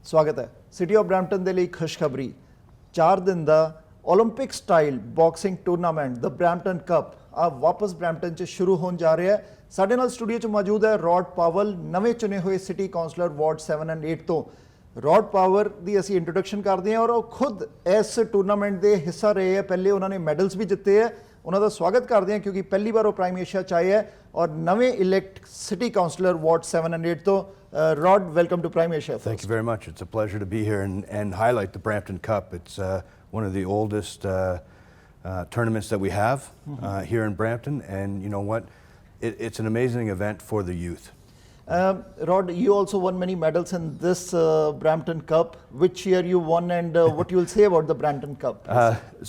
स्वागत है city of Brampton ਦੇ ਲਈ ਖੁਸ਼ਖਬਰੀ 4 ਦਿਨ ਦਾ 올림픽 ਸਟਾਈਲ ਬਾਕਸਿੰਗ ਟੂਰਨਾਮੈਂਟ ਦ ਬ੍ਰੈਂਪਟਨ ਕੱਪ ਆ ਵਾਪਸ ਬ੍ਰੈਂਪਟਨ 'ਚ ਸ਼ੁਰੂ ਹੋਣ ਜਾ ਰਿਹਾ ਹੈ। ਸਾਡੇ ਨਾਲ ਸਟੂਡੀਓ 'ਚ ਮੌਜੂਦ ਹੈ ਰੌਡ ਪਾਵਲ, ਨਵੇਂ ਚੁਣੇ ਹੋਏ ਸਿਟੀ ਕਾਉਂਸਲਰ ਵਾਰਡ 7 ਐਂਡ 8 ਤੋਂ। ਰੌਡ ਪਾਵਰ ਦੀ ਅਸੀਂ ਇੰਟਰੋਡਕਸ਼ਨ ਕਰਦੇ ਹਾਂ ਔਰ ਉਹ ਖੁਦ ਇਸ ਟੂਰਨਾਮੈਂਟ ਦੇ ਹਿੱਸਾ ਰਹੇ ਹੈ। ਪਹਿਲੇ ਉਹਨਾਂ ਨੇ ਮੈਡਲਸ ਵੀ ਜਿੱਤੇ ਹੈ। ਉਹਨਾਂ ਦਾ ਸਵਾਗਤ ਕਰਦੇ ਹਾਂ ਕਿਉਂਕਿ ਪਹਿਲੀ ਵਾਰ ਉਹ ਪ੍ਰਾਈਮ ਏਸ਼ੀਆ 'ਚ ਆਏ ਹੈ ਔਰ ਨਵੇਂ elect city councillor ward 7 and 8 ਤੋਂ। Rod, welcome to Prime Asia. Thank you very much. It's a pleasure to be here and highlight the Brampton Cup. It's one of the oldest tournaments that we have here in Brampton, and you know what? It's an amazing event for the youth. Rod, you also won many medals in this Brampton Cup. Which year you won and what you will say about the Brampton Cup?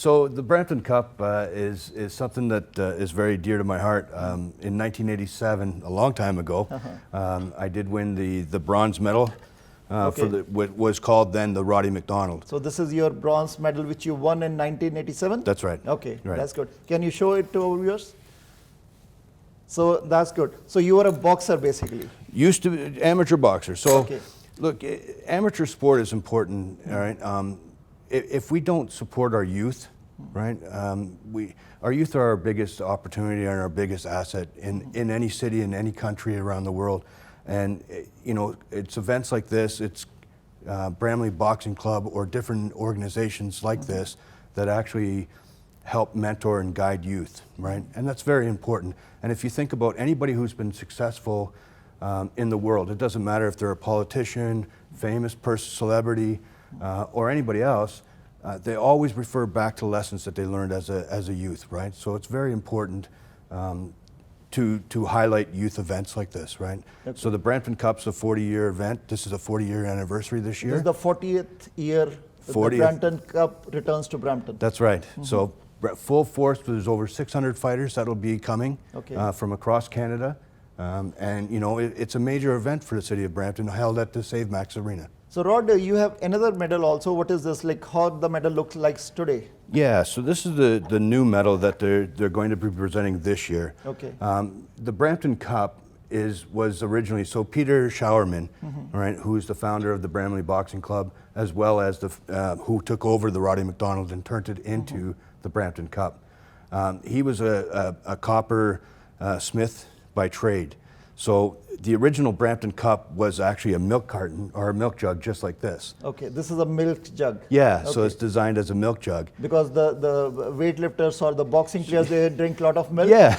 So the Brampton Cup is something that is very dear to my heart. In 1987, a long time ago, I did win the bronze medal for what was called then the Roddy McDonald. So this is your bronze medal which you won in 1987? That's right. Okay, right. That's good. Can you show it to our viewers? So that's good. So you were a boxer basically? Used to be amateur boxer. So look, amateur sport is important, all right? If we don't support our youth, right? Our youth are our biggest opportunity and our biggest asset in any city, in any country around the world. And you know, it's events like this, it's Bramley Boxing Club or different organizations like this that actually help mentor and guide youth, right? And that's very important. And if you think about anybody who's been successful in the world, it doesn't matter if they're a politician, famous person, celebrity, or anybody else, they always refer back to lessons that they learned as a youth, right? So it's very important to highlight youth events like this, right? Okay. So the Brampton Cup's a 40-year event. This is a 40-year anniversary this year. This is the 40th year the Brampton Cup returns to Brampton. That's right. So full force, there's over 600 fighters that'll be coming from across Canada. And you know, it's a major event for the city of Brampton, held at the Save Max Arena. So Rod, you have another medal also. What is this, like how the medal looks like today? Yeah, so this is the new medal that they're going to be presenting this year. Okay. The Brampton Cup was originally, so Peter Showerman, right, who's the founder of the Bramley Boxing Club, as well as who took over the Roddy McDonald and turned it into the Brampton Cup. He was a copper smith by trade. So the original Brampton Cup was actually a milk carton or a milk jug just like this. Okay, this is a milk jug. Yeah, so it's designed as a milk jug. Because the weightlifters or the boxing players, they drink a lot of milk? Yeah.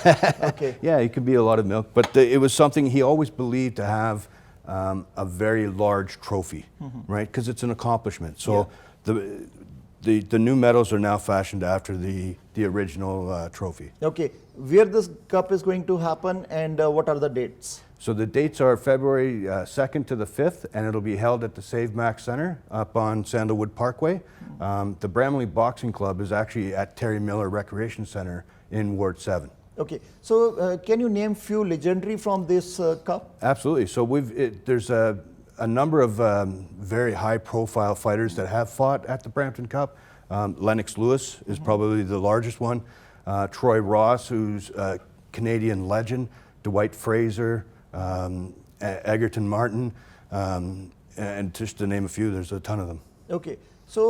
Okay. Yeah, it could be a lot of milk. But it was something he always believed to have a very large trophy, right? Because it's an accomplishment. So the new medals are now fashioned after the original trophy. Okay, where this cup is going to happen and what are the dates? So the dates are February 2nd to the 5th, and it'll be held at the Save Max Center up on Sandalwood Parkway. The Bramley Boxing Club is actually at Terry Miller Recreation Center in Ward 7. Okay, so can you name few legendary from this cup? Absolutely. So there's a number of very high-profile fighters that have fought at the Brampton Cup. Lennox Lewis is probably the largest one. Troy Ross, who's a Canadian legend. Dwight Fraser, Egerton Martin, and just to name a few, there's a ton of them. Okay. So,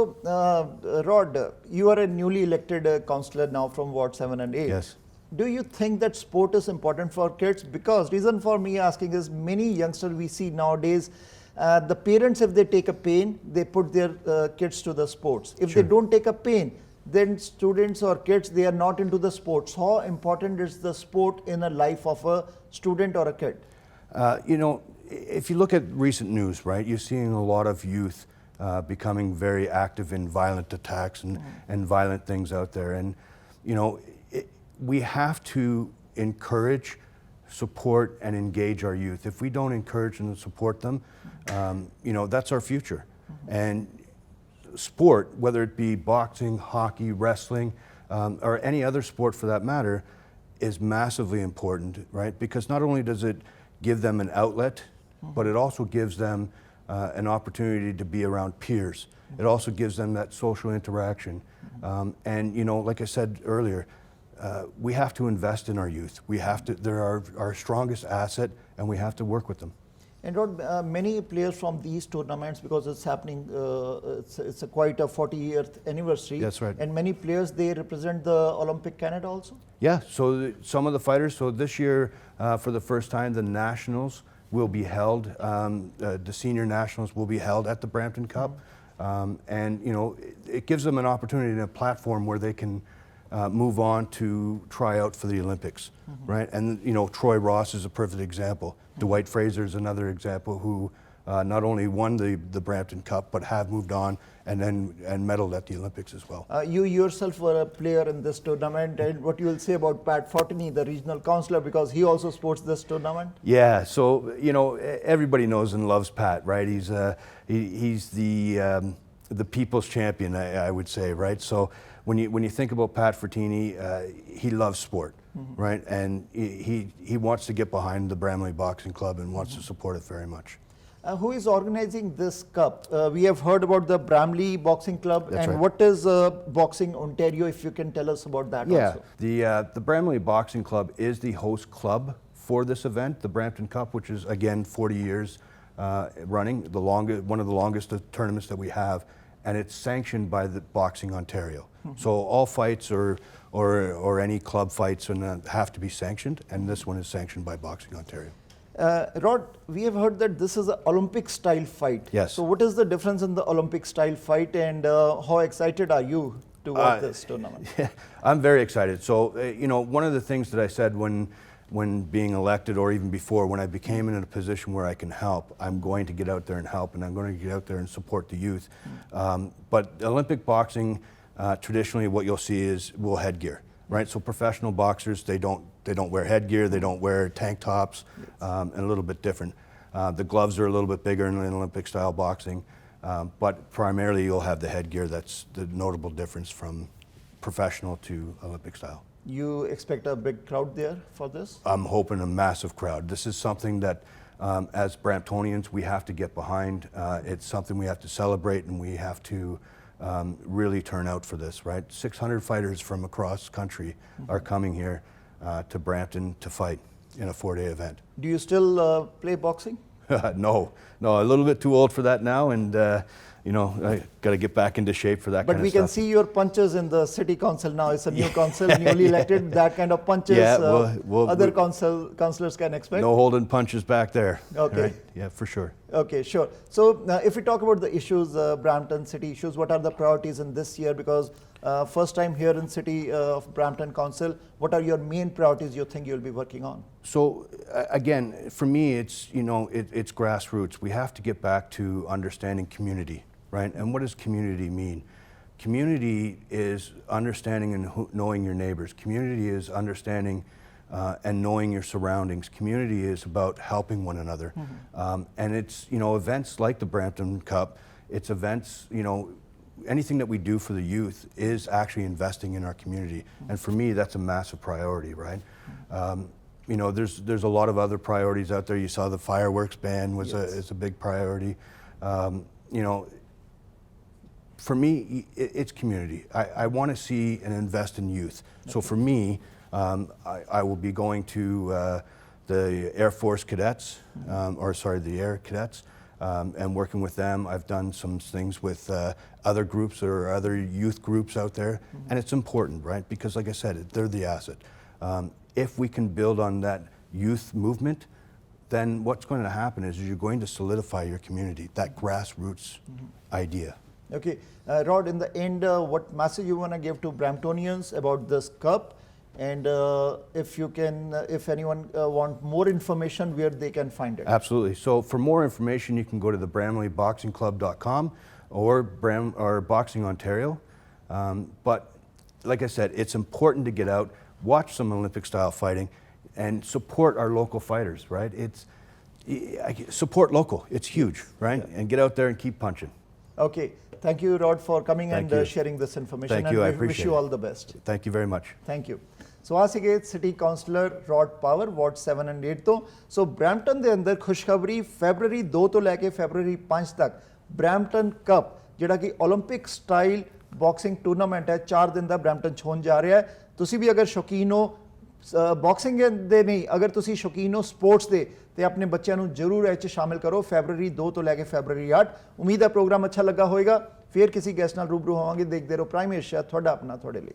Rod, you are a newly elected councillor now from Ward 7 and 8. Yes. Do you think that sport is important for kids? Because reason for me asking is many youngsters we see nowadays, the parents, if they take a pain, they put their kids to the sports. If they don't take a pain, then students or kids, they are not into the sports. How important is the sport in a life of a student or a kid? You know, if you look at recent news, right, you're seeing a lot of youth becoming very active in violent attacks and violent things out there. And, you know, we have to encourage, support, and engage our youth. If we don't encourage and support them, you know, that's our future. And sport, whether it be boxing, hockey, wrestling, or any other sport for that matter, is massively important, right? Because not only does it give them an outlet, but it also gives them an opportunity to be around peers. It also gives them that social interaction. And you know, like I said earlier, we have to invest in our youth. We have to, they're our strongest asset, and we have to work with them. And Rod, many players from these tournaments, because it's happening, it's a quite a 40th anniversary. That's right. And many players, they represent the Olympic Canada also? Yeah, so some of the fighters, so this year, for the first time, the nationals will be held, the senior nationals will be held at the Brampton Cup. And, you know, it gives them an opportunity and a platform where they can move on to try out for the Olympics, right? And, you know, Troy Ross is a perfect example. Dwight Fraser is another example who not only won the Brampton Cup, but have moved on and medaled at the Olympics as well. You yourself were a player in this tournament, and what you will say about Pat Fortney, the regional councillor, because he also sports this tournament? Yeah, so, you know, everybody knows and loves Pat, right? He's the people's champion, I would say, right? So when you think about Pat Fortini, he loves sport, right? And he wants to get behind the Bramley Boxing Club and wants to support it very much. Who is organizing this cup? We have heard about the Bramley Boxing Club. That's and right. What is Boxing Ontario, if you can tell us about that also? The Bramley Boxing Club is the host club for this event, the Brampton Cup, which is, again, 40 years running, one of the longest tournaments that we have, and it's sanctioned by the Boxing Ontario. So all fights or any club fights have to be sanctioned, and this one is sanctioned by Boxing Ontario. Rod, we have heard that this is an Olympic-style fight. Yes. So what is the difference in the Olympic-style fight, and how excited are you to watch this tournament? Yeah, I'm very excited. So, you know, one of the things that I said when being elected, or even before, when I became in a position where I can help, I'm going to get out there and help, and I'm going to get out there and support the youth. But Olympic boxing, traditionally what you'll see is headgear, right? So professional boxers, they don't wear headgear, they don't wear tank tops, and a little bit different. The gloves are a little bit bigger in Olympic style boxing, but primarily you'll have the headgear. That's the notable difference from professional to Olympic style. You expect a big crowd there for this? I'm hoping a massive crowd. This is something that, as Bramptonians, we have to get behind. It's something we have to celebrate, and we have to really turn out for this, right? 600 fighters from across country are coming here to Brampton to fight in a 4-day event. Do you still play boxing? No, a little bit too old for that now, and you know, I got to get back into shape for that But kind of we stuff. can see your punches in the city council now. It's a new council, newly elected. That kind of punches Yeah, other councillors can expect. No holding punches back there. Okay. Right? Yeah, for sure. Okay, sure. So if we talk about the issues, Brampton city issues, what are the priorities in this year? Because first time here in city of Brampton Council, what are your main priorities you think you'll be working on? So again, for me, it's, you know, it's grassroots. We have to get back to understanding community, right? And what does community mean? Community is understanding and knowing your neighbors. Community is understanding and knowing your surroundings. Community is about helping one another. And it's, you know, events like the Brampton Cup, it's events, you know, anything that we do for the youth is actually investing in our community. And for me, that's a massive priority, right? You know, there's a lot of other priorities out there. You saw the fireworks ban is a big priority. You know, for me, it's community. I want to see and invest in youth. So for me, I will be going to the Air Force cadets, the Air Cadets, and working with them. I've done some things with other groups or other youth groups out there, and it's important, right? Because like I said, they're the asset. If we can build on that youth movement, then what's going to happen is you're going to solidify your community, that grassroots idea. Okay, Rod, in the end, what message you want to give to Bramptonians about this cup? And if you can, if anyone want more information, where they can find it? Absolutely. So for more information, you can go to the BramleyBoxingClub.com or Boxing Ontario. But like I said, it's important to get out, watch some Olympic style fighting, and support our local fighters, right? Support local. It's huge, right? Yeah. And get out there and keep punching. Okay. Thank you, Rod, for coming and sharing this information. Thank you. I appreciate it. Wish you all the best. Thank you very much. Thank you. So ਆ ਸੀਗੇ city councillor Rod Power ward 7 and 8 ਤੋਂ। ਸੋ Brampton ਦੇ ਅੰਦਰ ਖੁਸ਼ਖਬਰੀ February 2 ਤੋਂ ਲੈ ਕੇ February 5 ਤੱਕ Brampton cup ਜਿਹੜਾ ਕਿ ਓਲੰਪਿਕ ਸਟਾਈਲ ਬਾਕਸਿੰਗ ਟੂਰਨਾਮੈਂਟ ਹੈ 4 ਦਿਨ ਦਾ ਬਰੈਂਪਟਨ 'ਚ ਹੋਣ ਜਾ ਰਿਹਾ ਹੈ। ਤੁਸੀਂ ਵੀ ਅਗਰ ਸ਼ੌਕੀਨ ਹੋ ਬਾਕਸਿੰਗ ਦੇ ਨਹੀਂ, ਅਗਰ ਤੁਸੀਂ ਸ਼ੌਕੀਨ ਹੋ ਸਪੋਰਟਸ ਦੇ ਤੇ ਆਪਣੇ ਬੱਚਿਆਂ ਨੂੰ ਜ਼ਰੂਰ ਇਹ 'ਚ ਸ਼ਾਮਿਲ ਕਰੋ। ਫੈਬਰਰੀ 2 ਤੋਂ ਲੈ ਕੇ ਫੈਬਰਰੀ 8। ਉਮੀਦ ਹੈ ਪ੍ਰੋਗਰਾਮ ਅੱਛਾ ਲੱਗਾ ਹੋਵੇਗਾ। ਫਿਰ ਕਿਸੇ ਗੈਸਟ ਨਾਲ ਰੂਬਰੂ ਹੋਵਾਂਗੇ। ਦੇਖਦੇ ਰਹੋ ਪ੍ਰਾਈਮ ਏਸ਼ੀਆ, ਤੁਹਾਡਾ ਆਪਣਾ, ਤੁਹਾਡੇ ਲਈ।